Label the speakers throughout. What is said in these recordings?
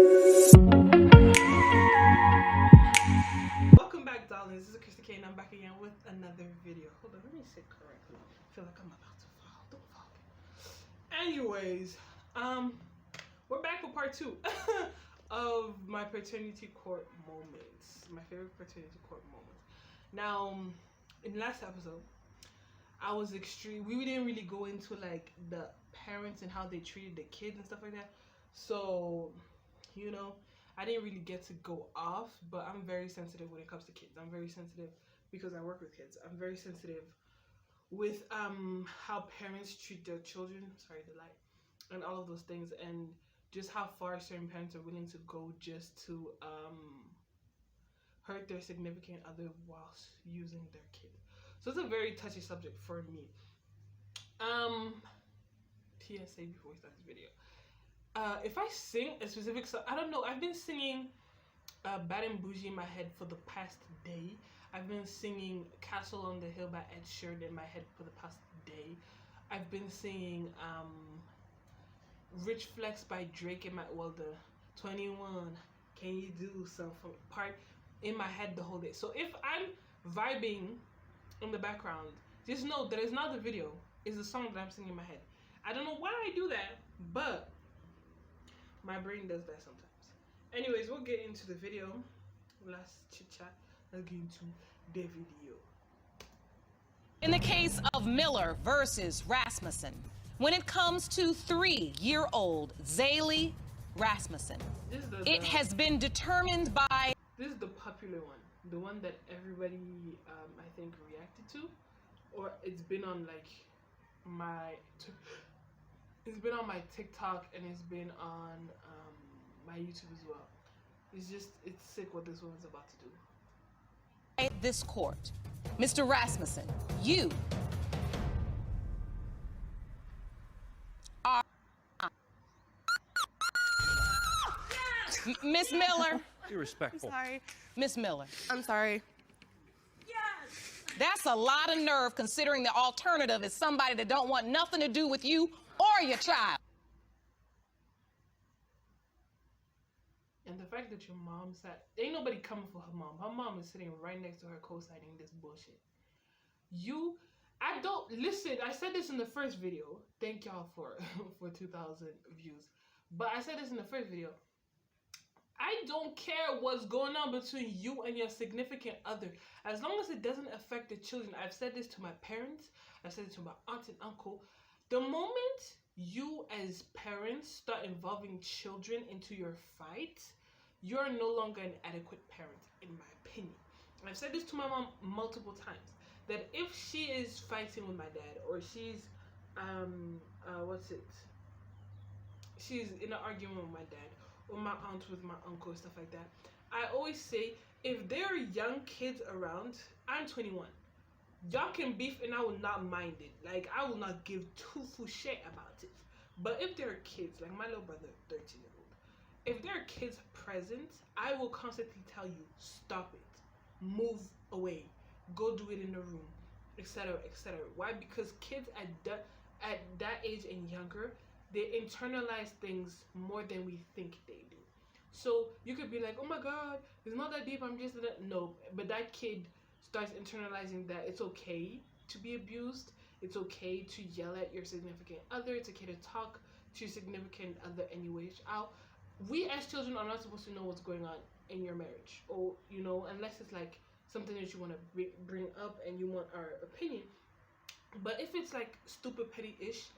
Speaker 1: Welcome back, darlings. This is Krista K, and I'm back again with another video. Hold on, let me sit correctly. I feel like I'm about to fall. Don't fall. Anyways, we're back for part 2 of my paternity court moments. My favorite paternity court moments. Now, in the last episode, I was extreme. We didn't really go into like the parents and how they treated the kids and stuff like that. So, you know, I didn't really get to go off, but I'm very sensitive when it comes to kids. I'm very sensitive because I work with kids. I'm very sensitive with how parents treat their children. Sorry, the light, and all of those things, and just how far certain parents are willing to go just to hurt their significant other whilst using their kid. So it's a very touchy subject for me. PSA before we start this video. If I sing a specific song, I don't know. I've been singing Bad and Bougie in my head for the past day. I've been singing Castle on the Hill by Ed Sheeran in my head for the past day. I've been singing Rich Flex by Drake in my, the 21, Can You Do Something part in my head the whole day. So if I'm vibing in the background, just know that it's not the video, it's the song that I'm singing in my head. I don't know why I do that, but my brain does that sometimes. Anyways, we'll get into the video. Last chit chat. Let's get into the video.
Speaker 2: In the case of Miller versus Rasmussen, when it comes to 3-year-old Zaylee Rasmussen, it has been determined by...
Speaker 1: This is the popular one. The one that everybody, I think, reacted to. Or it's been on, like, it's been on my TikTok and it's been on my YouTube as well. It's sick what this woman's about to do.
Speaker 2: This court, Mr. Rasmussen, you are... Yes! Miss Miller.
Speaker 3: Be respectful.
Speaker 4: I'm sorry.
Speaker 2: Miss Miller.
Speaker 4: I'm sorry.
Speaker 2: That's a lot of nerve considering the alternative is somebody that don't want nothing to do with you or your child.
Speaker 1: And the fact that your mom ain't nobody coming for her mom. Her mom is sitting right next to her co-signing this bullshit. I said this in the first video. Thank y'all for 2,000 views. But I said this in the first video. I don't care what's going on between you and your significant other. As long as it doesn't affect the children. I've said this to my parents. I've said it to my aunt and uncle. The moment you as parents start involving children into your fight, you're no longer an adequate parent, in my opinion. And I've said this to my mom multiple times. That if she is fighting with my dad, or she's, she's in an argument with my dad, or my aunt with my uncle, stuff like that, I always say, if there are young kids around, I'm 21. Y'all can beef and I will not mind it. Like, I will not give two full shit about it. But if there are kids, like my little brother, 13-year-old, if there are kids present, I will constantly tell you, stop it. Move away. Go do it in the room, etc., etc. Why? Because kids at that age and younger, they internalize things more than we think they do. So you could be like, oh my god, it's not that deep, I'm just no, but that kid starts internalizing that it's okay to be abused, it's okay to yell at your significant other, it's okay to talk to your significant other anyways. We as children are not supposed to know what's going on in your marriage, or you know, unless it's like something that you want to bring up and you want our opinion. But if it's like stupid petty-ish,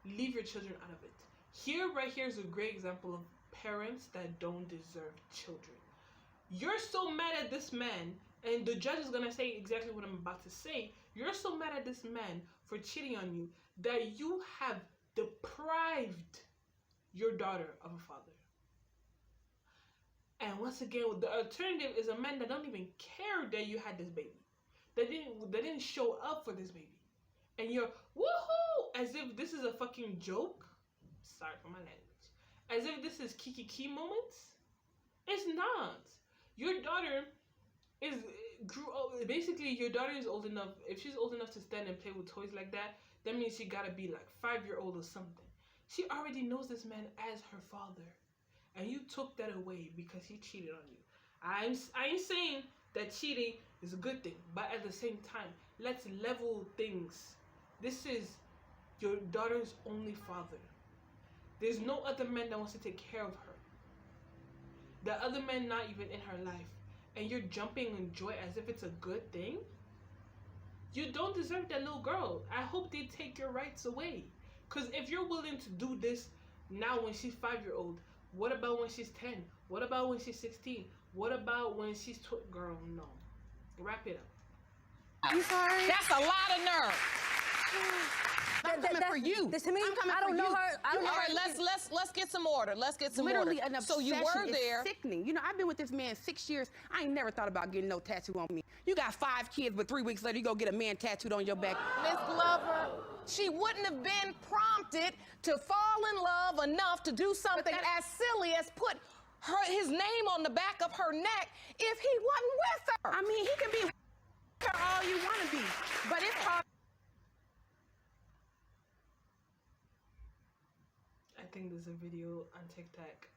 Speaker 1: leave your children out of it. Right here is a great example of parents that don't deserve children. You're so mad at this man, and the judge is gonna say exactly what I'm about to say. You're so mad at this man for cheating on you that you have deprived your daughter of a father. And once again, the alternative is a man that don't even care that you had this baby. That didn't show up for this baby. And you're woohoo, as if this is a fucking joke. Sorry for my language. As if this is kiki moments. It's not. Your daughter grew up. Basically, your daughter is old enough. If she's old enough to stand and play with toys like that, that means she gotta be like 5-year-old or something. She already knows this man as her father. and you took that away because he cheated on you. I ain't saying that cheating is a good thing, but at the same time, let's level things. This is your daughter's only father. There's no other man that wants to take care of her. The other man not even in her life, and you're jumping in joy as if it's a good thing. You don't deserve that little girl. I hope they take your rights away. Because if you're willing to do this now when she's 5-year-old, what about when she's 10? What about when she's 16? What about when she's girl, no. Wrap it up.
Speaker 2: I'm sorry? That's a lot of nerve.
Speaker 3: I'm coming for you.
Speaker 2: This to me, I don't know her. All right, let's get some order. Let's get some
Speaker 3: Literally
Speaker 2: order.
Speaker 3: An obsession.
Speaker 2: So you were there.
Speaker 3: It's sickening. You know, I've been with this man 6 years. I ain't never thought about getting no tattoo on me. You got 5 kids, but 3 weeks later, you go get a man tattooed on your back.
Speaker 2: Miss Glover, she wouldn't have been prompted to fall in love enough to do something as silly as put his name on the back of her neck if he wasn't with her.
Speaker 3: I mean, he can be with her all you want to be, but it's hard.
Speaker 1: I think there's a video on TikTok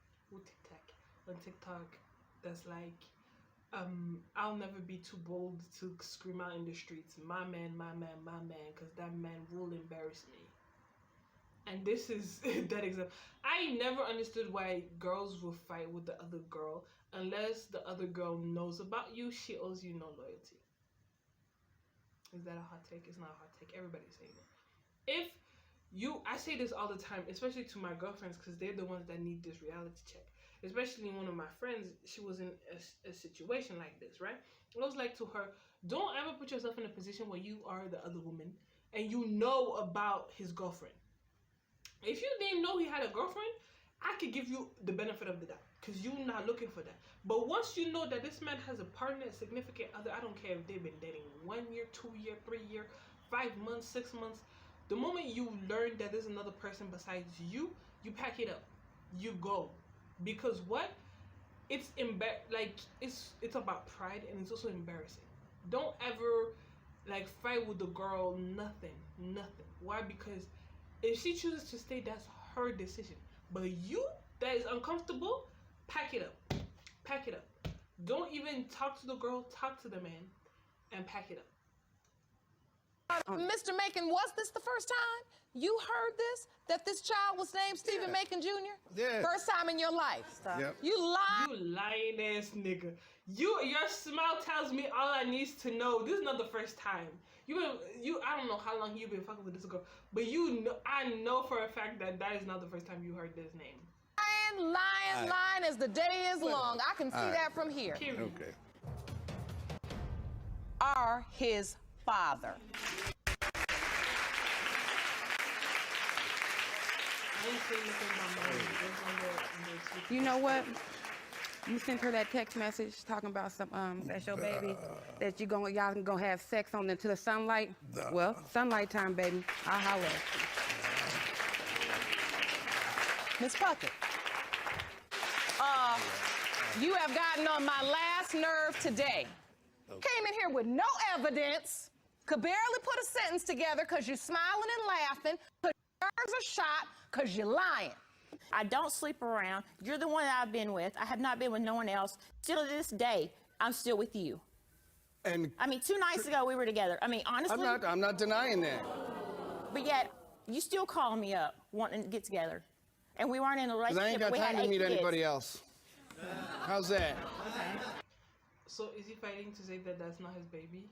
Speaker 1: that's like, I'll never be too bold to scream out in the streets, my man, because that man will embarrass me. And this is that example. I never understood why girls will fight with the other girl unless the other girl knows about you. She owes you no loyalty. Is that a hot take? It's not a hot take. Everybody's saying it. I say this all the time, especially to my girlfriends, because they're the ones that need this reality check. Especially one of my friends, she was in a situation like this, right? I was like to her, don't ever put yourself in a position where you are the other woman and you know about his girlfriend. If you didn't know he had a girlfriend, I could give you the benefit of the doubt because you're not looking for that. But once you know that this man has a partner, a significant other, I don't care if they've been dating 1 year, 2 year, 3 year, 5 months, 6 months. The moment you learn that there's another person besides you, you pack it up. You go. Because what? It's it's about pride and it's also embarrassing. Don't ever fight with the girl, nothing. Why? Because if she chooses to stay, that's her decision. But you, that is uncomfortable, pack it up. Pack it up. Don't even talk to the girl, talk to the man, and pack it up.
Speaker 2: Mr. Macon, was this the first time you heard this? That this child was named Stephen Macon Jr.?
Speaker 4: Yeah.
Speaker 2: First time in your life?
Speaker 4: Yep.
Speaker 2: You lied.
Speaker 1: You lying ass nigga. Your smile tells me all I need to know. This is not the first time. I don't know how long you've been fucking with this girl, but I know for a fact that is not the first time you heard this name.
Speaker 2: Lying as the day is long. I can see that from here.
Speaker 1: Period.
Speaker 4: Okay.
Speaker 2: Are his father.
Speaker 3: You know what? You sent her that text message talking about some that's your baby, that y'all can go have sex on into the sunlight. Well, sunlight time, baby. I'll holler at you.
Speaker 2: Miss Puckett, you have gotten on my last nerve today. Came in here with no evidence, could barely put a sentence together because you're smiling and laughing, because your nerves are shot, because you're lying.
Speaker 5: I don't sleep around. You're the one that I've been with. I have not been with no one else. Still to this day, I'm still with you.
Speaker 4: And
Speaker 5: I mean, 2 nights ago we were together. I mean, honestly.
Speaker 4: I'm not denying that.
Speaker 5: But yet, you still call me up wanting to get together. And we weren't in a relationship.
Speaker 4: Because I ain't got time to meet anybody else. How's that?
Speaker 1: So is he fighting to say that that's not his baby?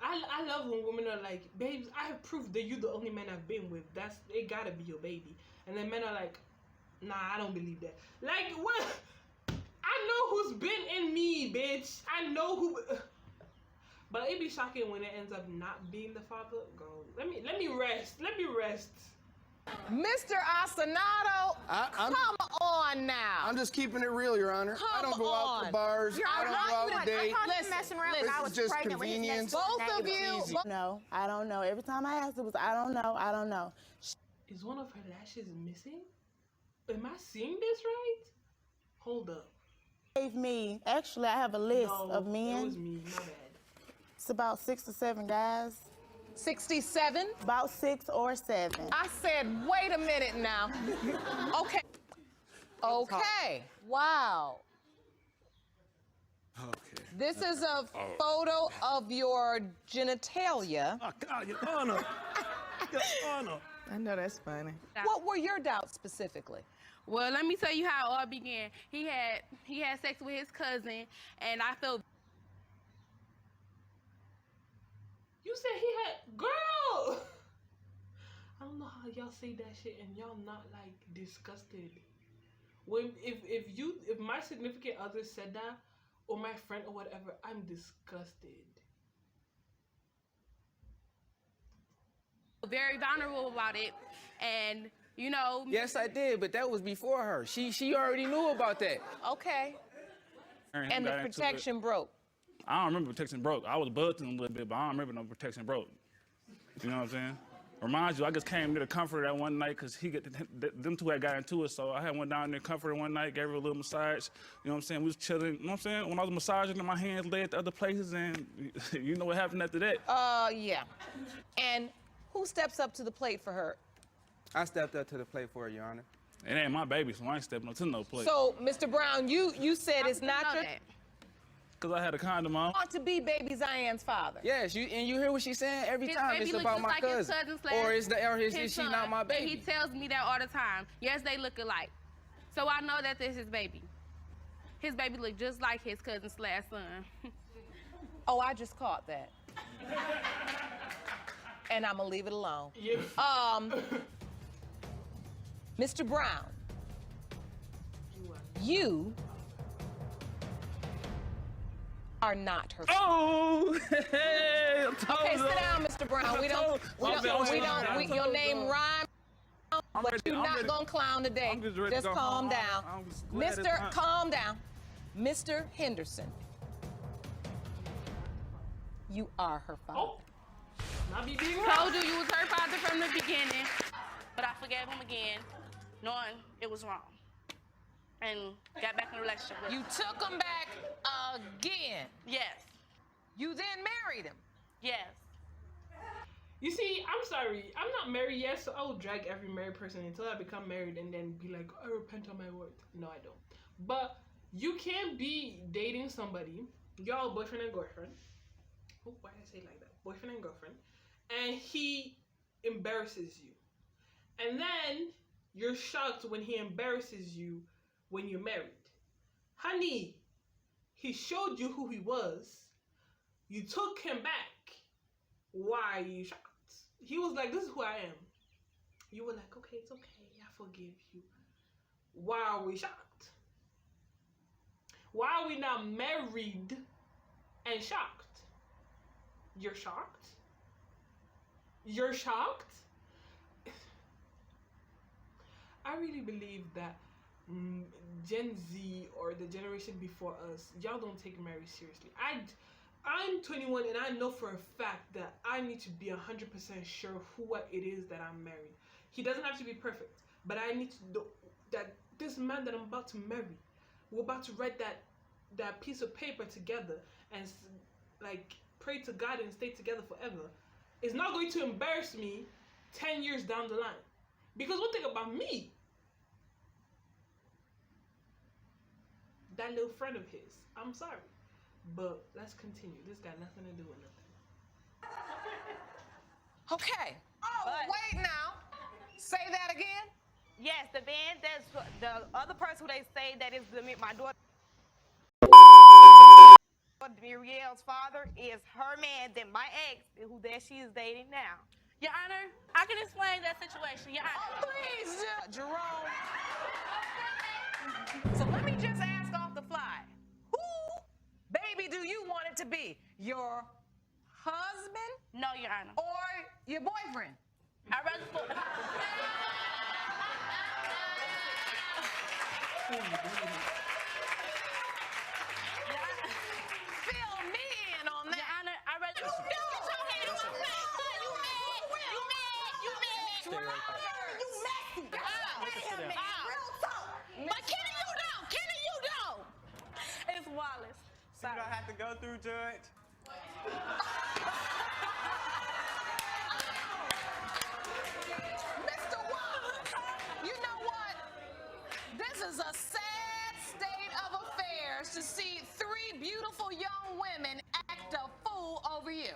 Speaker 1: I love when women are like, babes, I have proof that you're the only man I've been with. It gotta be your baby. And then men are like, nah, I don't believe that. Like, what? I know who's been in me, bitch. I know who. But it'd be shocking when it ends up not being the father. Girl, let me rest. Let me rest.
Speaker 2: Mr. Asinato, come on now.
Speaker 4: I'm just keeping it real, Your Honor. I don't go out to bars. I don't go out to date.
Speaker 5: I was
Speaker 4: just
Speaker 5: pregnant with his
Speaker 4: convenience.
Speaker 5: next
Speaker 2: Both of you.
Speaker 5: No, I don't know. Every time I asked, it was, I don't know.
Speaker 1: Is one of her lashes missing? Am I seeing this right? Hold up.
Speaker 5: Actually, I have a list of
Speaker 1: It
Speaker 5: men.
Speaker 1: was me, my bad.
Speaker 5: It's about 6 or 7 guys.
Speaker 2: 67?
Speaker 5: About 6 or 7.
Speaker 2: I said, wait a minute now. Okay. Okay. Wow.
Speaker 6: Okay.
Speaker 2: This is a photo of your genitalia.
Speaker 6: Oh, God, Your Honor. Your Honor.
Speaker 7: I know that's funny.
Speaker 2: What were your doubts specifically?
Speaker 3: Well, let me tell you how it all began. He had sex with his cousin, and I felt.
Speaker 1: You said he had, girl. I don't know how y'all say that shit and y'all not like disgusted. When if my significant other said that, or my friend or whatever, I'm disgusted.
Speaker 3: Very vulnerable about it, and you know.
Speaker 4: Yes, I did, but that was before her. She already knew about that.
Speaker 2: Okay. And the protection broke.
Speaker 6: I don't remember protection broke. I was buzzing a little bit, but I don't remember no protection broke. You know what I'm saying? Reminds you, I just came there to comfort her that one night because them two had got into it. So I had went down there, comforted her one night, gave her a little massage. You know what I'm saying? We was chilling. You know what I'm saying? When I was massaging, my hands led to other places, and you know what happened after that?
Speaker 2: Yeah. And who steps up to the plate for her?
Speaker 4: I stepped up to the plate for her, Your Honor.
Speaker 6: It ain't my baby, so I ain't stepping up to no plate.
Speaker 2: So, Mr. Brown, you said it's not your...
Speaker 6: Because I had a condom on.
Speaker 2: Want to be baby Zian's father.
Speaker 4: Yes, you hear what she's saying every time. It's about my cousin. Or is she not my baby?
Speaker 3: He tells me that all the time. Yes, they look alike. So I know that this is his baby. His baby look just like his cousin/son.
Speaker 2: Oh, I just caught that. And I'm gonna leave it alone.
Speaker 1: Yeah.
Speaker 2: Mr. Brown, you are not her father.
Speaker 6: Oh, hey, I told
Speaker 2: Okay,
Speaker 6: you.
Speaker 2: sit down, Mr. Brown. Your name rhymes, but you're not gonna clown today. Just calm down. Calm down. Mr. Henderson, you are her father.
Speaker 1: Oh. Not be being
Speaker 3: Told you was her father from the beginning, but I forgave him again, knowing it was wrong, and got back in a relationship with him.
Speaker 2: You took him back again.
Speaker 3: Yes.
Speaker 2: You then married him.
Speaker 3: Yes.
Speaker 1: You see, I'm sorry. I'm not married yet, so I will drag every married person until I become married and then be like, I repent on my word. No, I don't. But you can't be dating somebody, y'all boyfriend and girlfriend. Oh, why did I say it like that? Boyfriend and girlfriend. And he embarrasses you. And then you're shocked when he embarrasses you when you're married. Honey, he showed you who he was. You took him back. Why are you shocked? He was like, this is who I am. You were like, okay, it's okay. I forgive you. Why are we shocked? Why are we now married and shocked? You're shocked? You're shocked? I really believe that Gen Z or the generation before us, y'all don't take marriage seriously. I'm 21 and I know for a fact that I need to be 100% sure what it is that I'm married. He doesn't have to be perfect, but I need to know that this man that I'm about to marry, we're about to write that piece of paper together and like pray to God and stay together forever, is not going to embarrass me 10 years down the line. Because one thing about me, that little friend of his, I'm sorry, but let's continue. This got nothing to do with nothing.
Speaker 2: Okay. Oh, wait now. Say that again.
Speaker 5: Yes, the man that's the other person who they say that is my daughter. Muriel's father is her man, then my ex, who that she is dating now.
Speaker 3: Your Honor, I can explain that situation. Your Honor.
Speaker 2: Oh, please, Jerome. So let me just ask off the fly. Who, baby, do you want it to be? Your husband?
Speaker 3: No, Your Honor.
Speaker 2: Or your boyfriend?
Speaker 3: I'd rather
Speaker 2: Fill me in on that.
Speaker 3: Your Honor, I'd rather...
Speaker 2: You messy. Real talk. But Kenny, you don't.
Speaker 3: It's Wallace.
Speaker 4: So you don't have to go through, Judge.
Speaker 2: Mr. Wallace, you know what? This This is a sad state of affairs to see 3 beautiful young women act a fool over you.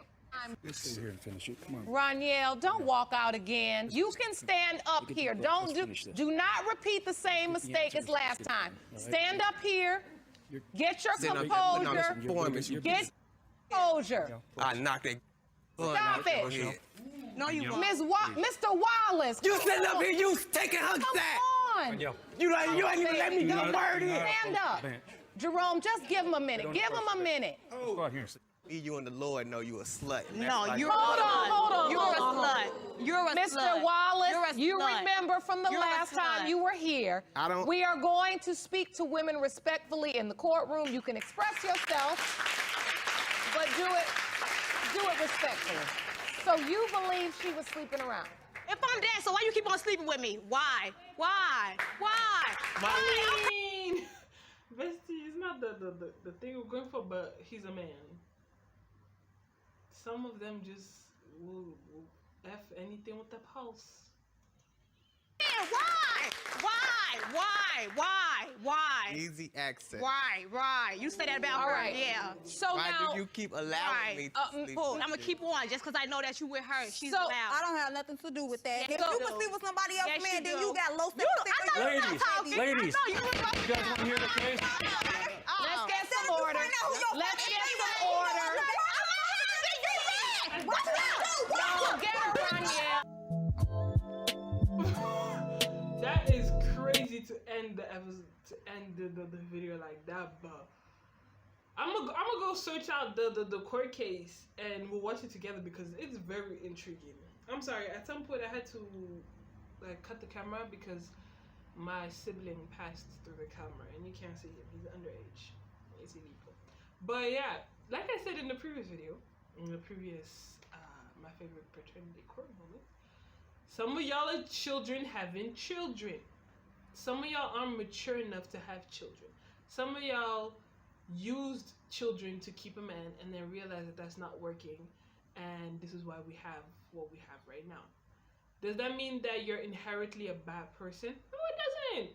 Speaker 7: Let's stay here and finish it. Come on.
Speaker 2: Roniel, don't walk out again. You can stand up here. Do not repeat the same mistake as last time. Stand up here. Get your composure. Get composure.
Speaker 8: I knocked it.
Speaker 2: Stop it.
Speaker 8: No, you won't.
Speaker 2: Mr. Wallace.
Speaker 8: You sitting up here, you taking her sack.
Speaker 2: Come on.
Speaker 8: You ain't even let me get a word in.
Speaker 2: Stand up. Jerome, just give him a minute. Give him a minute.
Speaker 7: Go out here and sit.
Speaker 8: You and the Lord know you a slut.
Speaker 5: No, you're
Speaker 2: Hold on.
Speaker 5: You're a slut. You're a
Speaker 2: Mr.
Speaker 5: slut.
Speaker 2: Wallace, you
Speaker 5: slut.
Speaker 2: remember from the
Speaker 5: You're a
Speaker 2: last time
Speaker 5: slut.
Speaker 2: you were here, we are going to speak to women respectfully in the courtroom. You can express yourself, but do it respectfully. So you believe she was sleeping around?
Speaker 5: If I'm dead, so why you keep on sleeping with me? Why?
Speaker 1: I mean, bestie, it's not the thing we're going for, but he's a man. Some of them just will F anything with the pulse.
Speaker 5: Yeah, why?
Speaker 8: Easy access.
Speaker 5: Why? You say that about
Speaker 2: All
Speaker 5: her,
Speaker 2: right.
Speaker 5: yeah.
Speaker 2: So
Speaker 8: Why
Speaker 2: now,
Speaker 8: do you keep allowing me to sleep
Speaker 5: Fool,
Speaker 8: with
Speaker 5: I'm gonna
Speaker 8: you?
Speaker 5: keep on just because I know that you with her. She's
Speaker 2: So,
Speaker 5: allowed.
Speaker 9: I don't have nothing to do with that.
Speaker 5: Yes,
Speaker 9: If
Speaker 5: you
Speaker 9: you
Speaker 5: do.
Speaker 9: can sleep with somebody else,
Speaker 5: Yes,
Speaker 9: man,
Speaker 5: you
Speaker 9: then
Speaker 5: do.
Speaker 9: you got low
Speaker 5: I know you're not
Speaker 7: Ladies,
Speaker 5: talking.
Speaker 7: ladies,
Speaker 5: I know you
Speaker 7: you guys want to hear the case?
Speaker 2: let's get some order. Let's get some order. Y'all get her, Roniel.
Speaker 1: That is crazy to end the episode, to end the video like that, but I'm gonna go search out the court case and we'll watch it together because it's very intriguing. I'm sorry, at some point I had to like cut the camera because my sibling passed through the camera and you can't see him. He's underage. It's illegal. But yeah, like I said in the previous video, in the previous my favorite paternity court moment, some of y'all are children having children. Some of y'all aren't mature enough to have children. Some of y'all used children to keep a man and then realized that that's not working, and this is why we have what we have right now. Does that mean that you're inherently a bad person? No, it doesn't.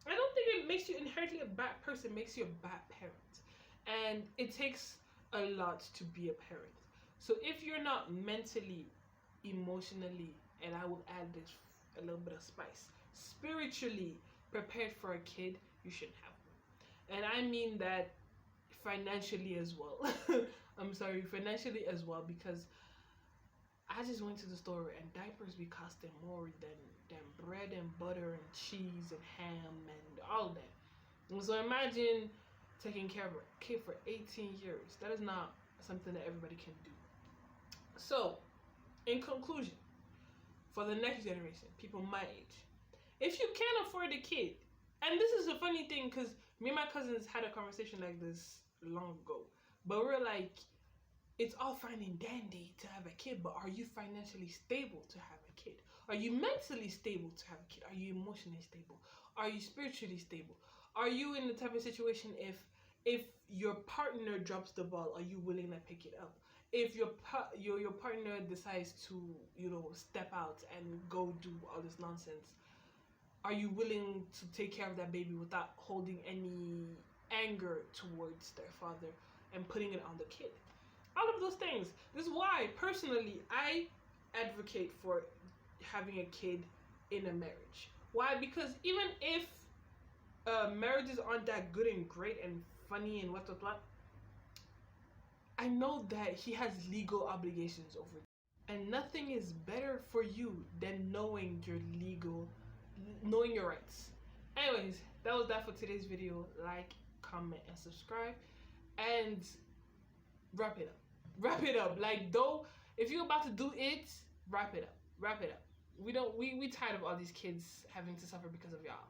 Speaker 1: I don't think it makes you inherently a bad person. It makes you a bad parent. And it takes a lot to be a parent. So if you're not mentally, emotionally, and I will add this a little bit of spice, spiritually prepared for a kid, you shouldn't have one. And I mean that financially as well. I'm sorry, financially as well, because I just went to the store and diapers be costing more than bread and butter and cheese and ham and all that. And so imagine taking care of a kid for 18 years. That is not something that everybody can do. So, in conclusion, for the next generation, people my age, if you can't afford a kid, and this is a funny thing because me and my cousins had a conversation like this long ago, but we're like, it's all fine and dandy to have a kid, but are you financially stable to have a kid? Are you mentally stable to have a kid? Are you emotionally stable? Are you spiritually stable? Are you in the type of situation if your partner drops the ball, are you willing to pick it up? If your partner decides to, step out and go do all this nonsense, are you willing to take care of that baby without holding any anger towards their father and putting it on the kid? All of those things. This is why, personally, I advocate for having a kid in a marriage. Why? Because even if marriages aren't that good and great and funny and what, I know that he has legal obligations over you. And nothing is better for you than knowing your rights. Anyways, that was that for today's video. Like, comment, and subscribe. And wrap it up. Like, though, if you're about to do it, wrap it up. We tired of all these kids having to suffer because of y'all.